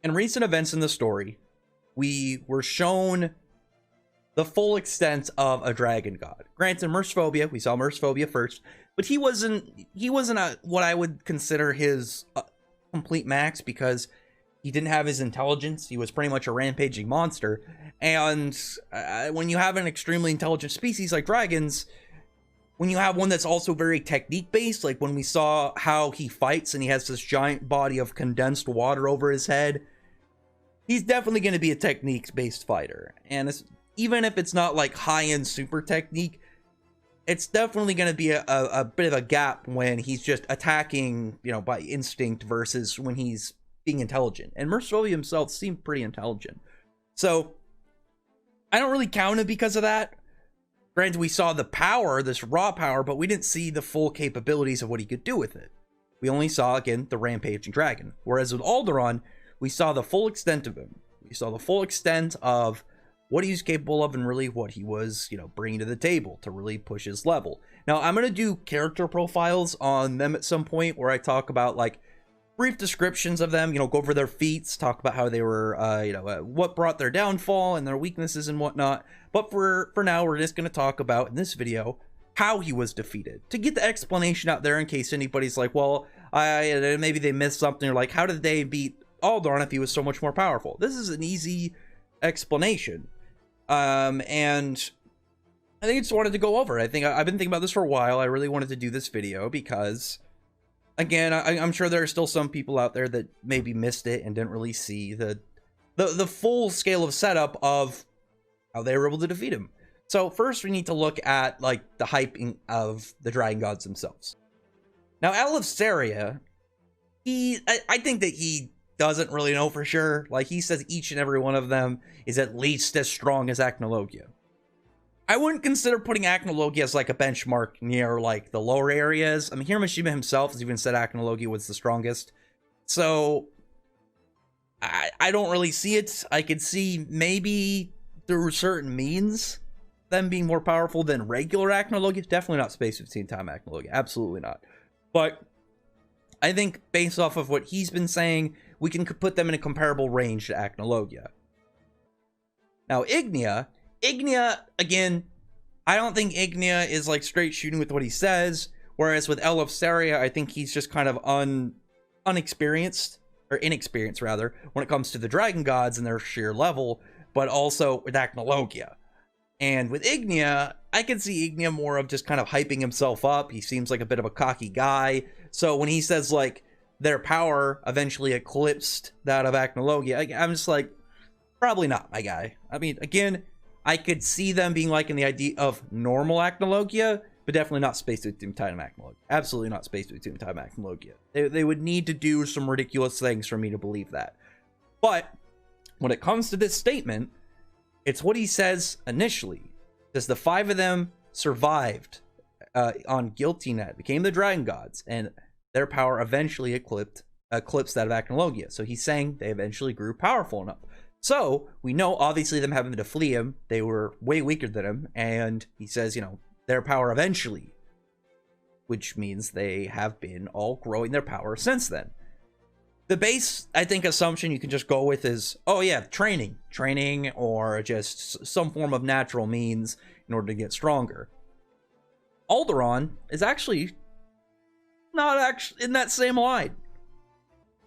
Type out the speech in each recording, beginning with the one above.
In recent events in the story, we were shown the full extent of a dragon god. Granted, Mercephobia, we saw Mercephobia first, but he wasn't what I would consider his complete max, because he didn't have his intelligence. He was pretty much a rampaging monster. And when you have an extremely intelligent species like dragons, when you have one that's also very technique based, like when we saw how he fights and he has this giant body of condensed water over his head, he's definitely going to be a techniques based fighter. And even if it's not like high end super technique, it's definitely going to be a bit of a gap when he's just attacking, you know, by instinct versus when he's being intelligent. And Mercephobia himself seemed pretty intelligent. So I don't really count it because of that. Granted, we saw the power, this raw power, but we didn't see the full capabilities of what he could do with it. We only saw, again, the rampaging dragon. Whereas with Aldoron, we saw the full extent of him. We saw the full extent of what he was capable of and really what he was, you know, bringing to the table to really push his level. Now, I'm going to do character profiles on them at some point where I talk about, like, brief descriptions of them, you know, go over their feats, talk about how they were, what brought their downfall and their weaknesses and whatnot. But for now, we're just going to talk about, in this video, how he was defeated. To get the explanation out there in case anybody's like, well, maybe they missed something, or like, how did they beat Aldoron if he was so much more powerful? This is an easy explanation. And I think I just wanted to go over it. I've been thinking about this for a while. I really wanted to do this video because, again, I'm sure there are still some people out there that maybe missed it and didn't really see the full scale of setup of how they were able to defeat him. So first we need to look at, like, the hyping of the dragon gods themselves. Now, Alderaan, I think that he doesn't really know for sure. Like, he says each and every one of them is at least as strong as Acnologia. I wouldn't consider putting Acnologia as like a benchmark near like the lower areas. I mean, Hiramashima himself has even said Acnologia was the strongest. So I don't really see it. I could see maybe through certain means them being more powerful than regular Acnologia. Definitely not Space 15 time Acnologia. Absolutely not. But I think based off of what he's been saying, we can put them in a comparable range to Acnologia. Now, Ignia, again, I don't think Ignia is like straight shooting with what he says, whereas with Alderaan, I think he's just kind of inexperienced rather, when it comes to the dragon gods and their sheer level, but also with Acnologia. And with Ignia, I can see Ignia more of just kind of hyping himself up. He seems like a bit of a cocky guy. So when he says, like, their power eventually eclipsed that of Acnologia, I'm just like, probably not, my guy. I mean, again, I could see them being like in the idea of normal Acnologia, but definitely not Space Doom Time Acnologia. Absolutely not Space Doom Time Acnologia. They would need to do some ridiculous things for me to believe that. But when it comes to this statement, it's what he says initially. Says the 5 of them survived on Guilty Net, became the dragon gods, and their power eventually eclipsed that of Acnologia. So he's saying they eventually grew powerful enough. So we know, obviously, them having to flee him, they were way weaker than him, and he says, you know, their power eventually, which means they have been all growing their power since then. The base, I think, assumption you can just go with is, oh yeah, training, or just some form of natural means in order to get stronger. Aldoron is actually not in that same line.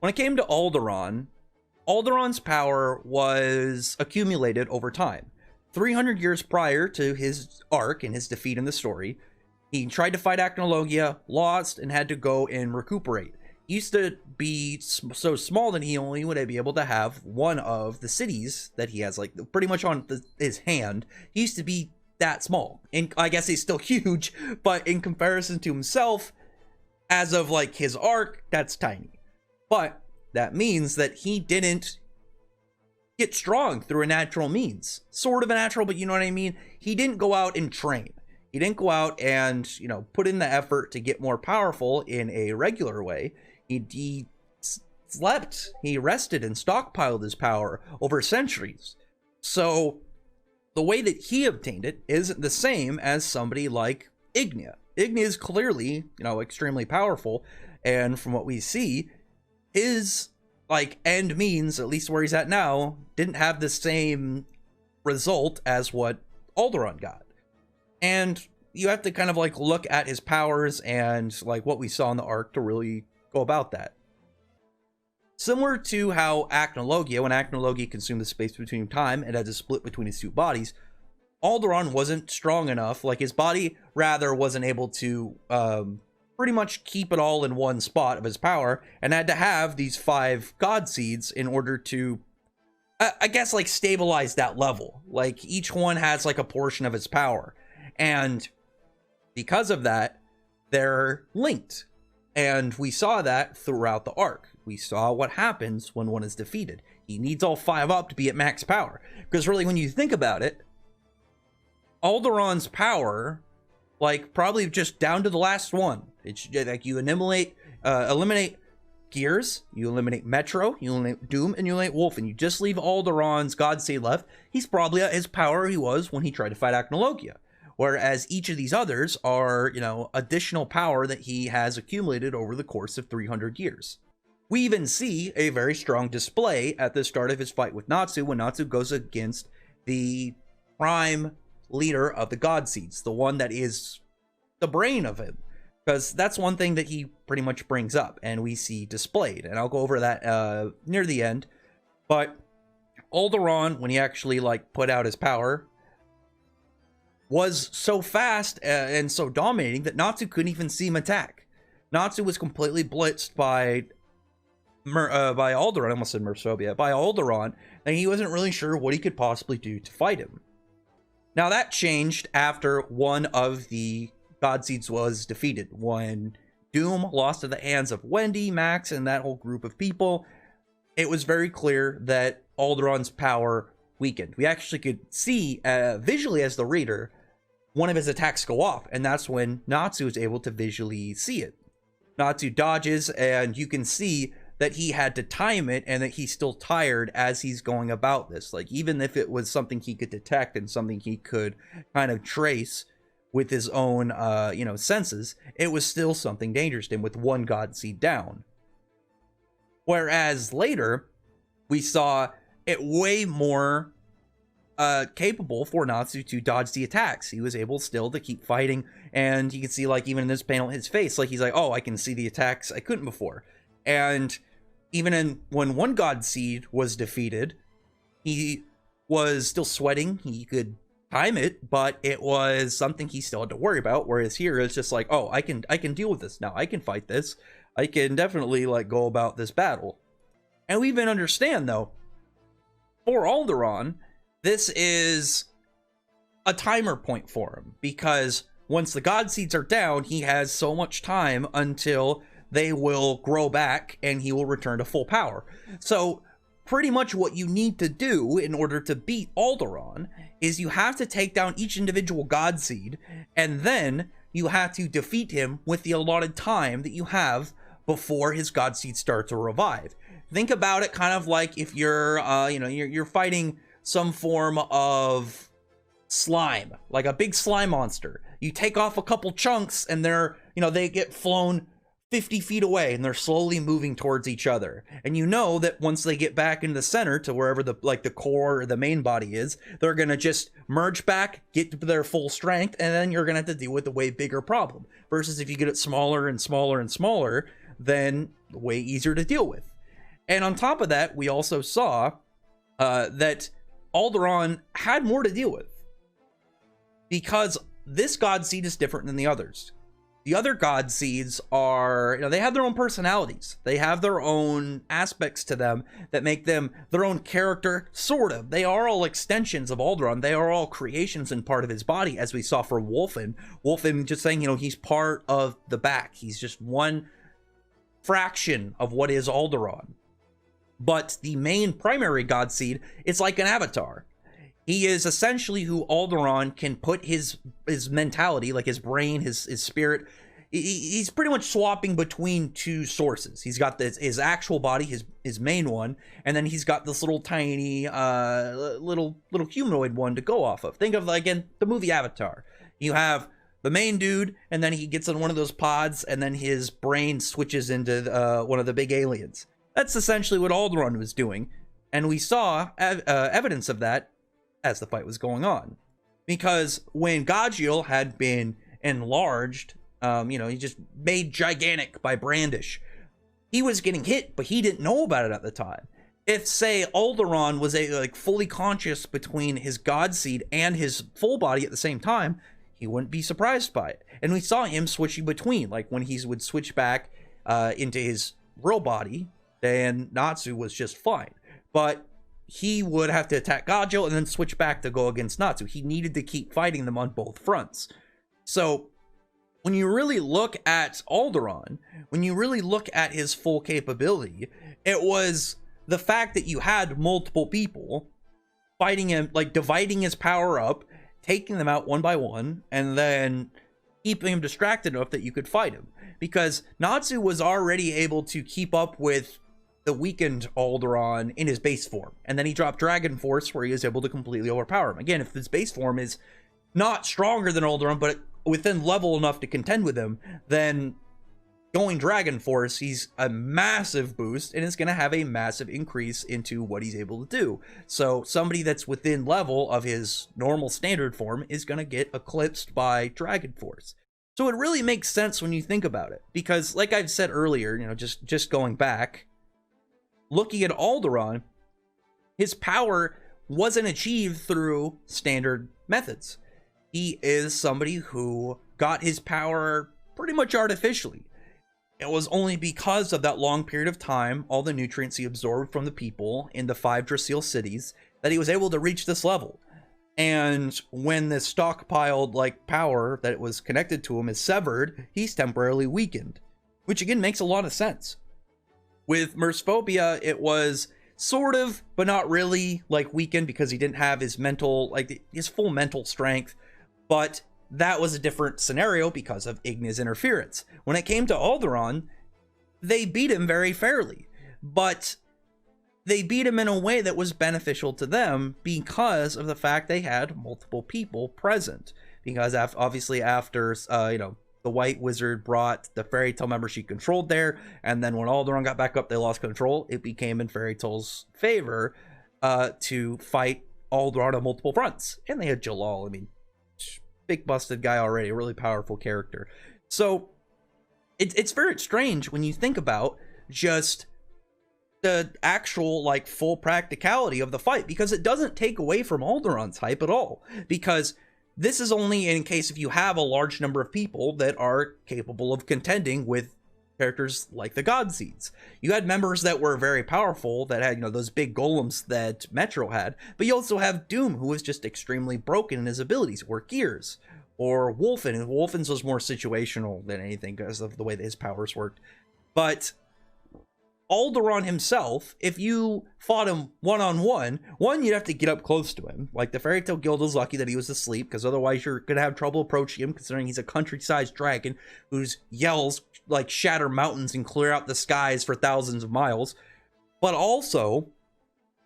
When it came to Alderon's power was accumulated over time. 300 years prior to his arc and his defeat in the story, he tried to fight Acnologia, lost, and had to go and recuperate. He used to be so small that he only would be able to have one of the cities that he has, like, pretty much on his hand. He used to be that small. And I guess he's still huge, but in comparison to himself, as of, like, his arc, that's tiny. But that means that he didn't get strong through a natural means. Sort of a natural, but you know what I mean? He didn't go out and train. He didn't go out and, you know, put in the effort to get more powerful in a regular way. He slept, he rested and stockpiled his power over centuries. So the way that he obtained it isn't the same as somebody like Ignia. Ignia is clearly, you know, extremely powerful. And from what we see, his like end means, at least where he's at now, didn't have the same result as what Aldoron got. And you have to kind of like look at his powers and like what we saw in the arc to really go about that. Similar to how Acnologia, when Acnologia consumed the space between time and had to split between his two bodies, Alderaan wasn't strong enough. Like, his body rather wasn't able to pretty much keep it all in one spot of his power, and had to have these 5 god seeds in order to, I guess, like, stabilize that level. Like, each one has like a portion of its power, and because of that, they're linked. And we saw that throughout the arc. We saw what happens when one is defeated. He needs all 5 up to be at max power. Because really, when you think about it, Alderaan's power, like, probably just down to the last one. It's like you eliminate Gears, you eliminate Metro, you eliminate Doom, and you eliminate Wolf, and you just leave Alderaan's God Seed left. He's probably at his power he was when he tried to fight Acnologia. Whereas each of these others are, you know, additional power that he has accumulated over the course of 300 years. We even see a very strong display at the start of his fight with Natsu, when Natsu goes against the prime leader of the God Seeds, the one that is the brain of him. Because that's one thing that he pretty much brings up, and we see displayed. And I'll go over that near the end. But Alderaan, when he actually, like, put out his power, was so fast and so dominating that Natsu couldn't even see him attack. Natsu was completely blitzed by Alderaan, I almost said Merphobia, by Alderaan, and he wasn't really sure what he could possibly do to fight him. Now that changed after one of the God Seeds was defeated, when Doom lost to the hands of Wendy, Max, and that whole group of people. It was very clear that Alderaan's power weakened. We actually could see visually as the reader one of his attacks go off, and that's when Natsu is able to visually see it. Natsu dodges, and you can see that he had to time it, and that he's still tired as he's going about this. Like, even if it was something he could detect and something he could kind of trace with his own, you know, senses, it was still something dangerous to him with one God Seed down. Whereas later, we saw it way more capable for Natsu to dodge the attacks. He was able still to keep fighting, and you can see, like, even in this panel, his face, like, he's like, oh, I can see the attacks I couldn't before. And even when one God Seed was defeated, he was still sweating. He could time it, but it was something he still had to worry about. Whereas here, it's just like, oh, I can deal with this now. I can fight this. I can definitely, like, go about this battle. And we even understand, though, for Alderaan, this is a timer point for him, because once the God Seeds are down, he has so much time until they will grow back and he will return to full power. So pretty much what you need to do in order to beat Alderaan is you have to take down each individual God Seed, and then you have to defeat him with the allotted time that you have before his God Seed start to revive. Think about it kind of like if you're, you know, you're fighting some form of slime, like a big slime monster. You take off a couple chunks and they're, you know, they get flown 50 feet away and they're slowly moving towards each other. And you know that once they get back into the center to wherever the, like, the core or the main body is, they're going to just merge back, get to their full strength, and then you're going to have to deal with a way bigger problem. Versus if you get it smaller and smaller and smaller, then way easier to deal with. And on top of that, we also saw that Alderaan had more to deal with, because this God Seed is different than the others. The other God Seeds are, you know, they have their own personalities. They have their own aspects to them that make them their own character, sort of. They are all extensions of Alderaan. They are all creations and part of his body, as we saw for Wolfen. Wolfen just saying, you know, he's part of the back. He's just one fraction of what is Alderaan. But the main primary God Seed is like an avatar. He is essentially who Alderaan can put his mentality, like his brain, his spirit. He's pretty much swapping between two sources. He's got his actual body, his main one, and then he's got this little tiny, little humanoid one to go off of. Think of, again, the movie Avatar. You have the main dude, and then he gets on one of those pods, and then his brain switches into one of the big aliens. That's essentially what Alderaan was doing, and we saw evidence of that as the fight was going on. Because when Godjiel had been enlarged, he just made gigantic by Brandish, he was getting hit, but he didn't know about it at the time. If, say, Alderaan was fully conscious between his God Seed and his full body at the same time, he wouldn't be surprised by it. And we saw him switching between, like when he would switch back into his real body, then Natsu was just fine. But he would have to attack Godjiel and then switch back to go against Natsu. He needed to keep fighting them on both fronts. So when you really look at Alderaan, when you really look at his full capability, it was the fact that you had multiple people fighting him, like dividing his power up, taking them out one by one, and then keeping him distracted enough that you could fight him. Because Natsu was already able to keep up with the weakened Alderaan in his base form. And then he dropped Dragon Force, where he was able to completely overpower him. Again, if his base form is not stronger than Alderaan, but within level enough to contend with him, then going Dragon Force, he's a massive boost, and it's going to have a massive increase into what he's able to do. So somebody that's within level of his normal standard form is going to get eclipsed by Dragon Force. So it really makes sense when you think about it, because like I've said earlier, just going back, looking at Alderaan, his power wasn't achieved through standard methods. He is somebody who got his power pretty much artificially. It was only because of that long period of time, all the nutrients he absorbed from the people in the 5 Drasil cities, that he was able to reach this level. And when the stockpiled power that was connected to him is severed, he's temporarily weakened, which again makes a lot of sense. With Mersephobia, it was sort of, but not really, weakened because he didn't have his mental, his full mental strength. But that was a different scenario because of Igna's interference. When it came to Alderaan, they beat him very fairly. But they beat him in a way that was beneficial to them because of the fact they had multiple people present. Because obviously after, the White Wizard brought the Fairy Tail member she controlled there, and then when Alderaan got back up, they lost control. It became in Fairy Tail's favor to fight Alderaan on multiple fronts. And they had Jalal, big busted guy already, a really powerful character. So it's very strange when you think about just the actual full practicality of the fight, because it doesn't take away from Alderaan's hype at all, because this is only in case if you have a large number of people that are capable of contending with characters like the God Seeds. You had members that were very powerful that had, those big golems that Metro had, but you also have Doom, who was just extremely broken in his abilities, or Gears, or Wolfen. And Wolfen's was more situational than anything because of the way that his powers worked. But Alderaan himself, if you fought him one-on-one, you'd have to get up close to him. The Fairy Tail Guild was lucky that he was asleep, because otherwise you're going to have trouble approaching him, considering he's a country-sized dragon whose yells shatter mountains and clear out the skies for thousands of miles. But also,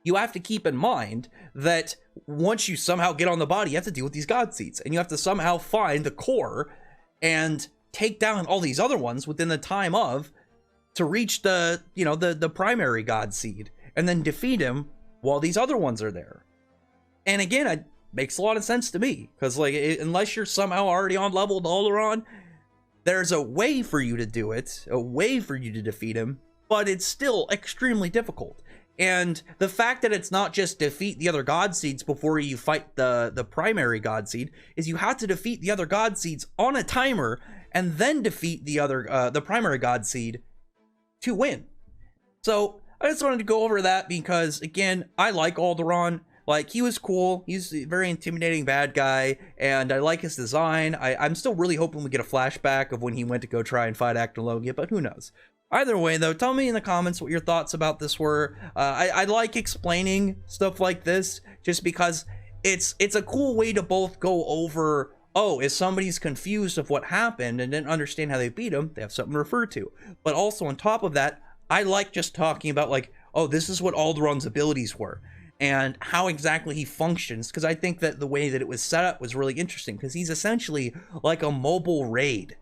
you have to keep in mind that once you somehow get on the body, you have to deal with these God Seeds, and you have to somehow find the core and take down all these other ones within the time of to reach the primary God Seed, and then defeat him while these other ones are there. And again, it makes a lot of sense to me, because unless you're somehow already on level with Alderaan, there's a way for you to do it, a way for you to defeat him, but it's still extremely difficult. And the fact that it's not just defeat the other God Seeds before you fight the primary God Seed, is you have to defeat the other God Seeds on a timer, and then defeat the primary God Seed to win. So I just wanted to go over that because, again, I like Alderaan. He was cool. He's a very intimidating bad guy, and I like his design. I'm still really hoping we get a flashback of when he went to go try and fight Acnologia, but who knows. Either way, though, tell me in the comments what your thoughts about this were. I like explaining stuff like this just because it's a cool way to both go over, if somebody's confused of what happened and didn't understand how they beat him, they have something to refer to. But also on top of that, I like just talking about this is what Alderaan's abilities were and how exactly he functions, because I think that the way that it was set up was really interesting, because he's essentially like a mobile raid.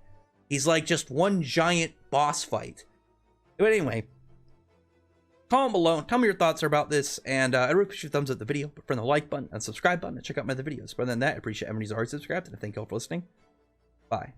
He's just one giant boss fight. But anyway, Comment below, tell me your thoughts about this, and I really appreciate your thumbs up the video, put the like button and subscribe button, and check out my other videos. But other than that, I appreciate everyone who's already subscribed, and thank you all for listening. Bye.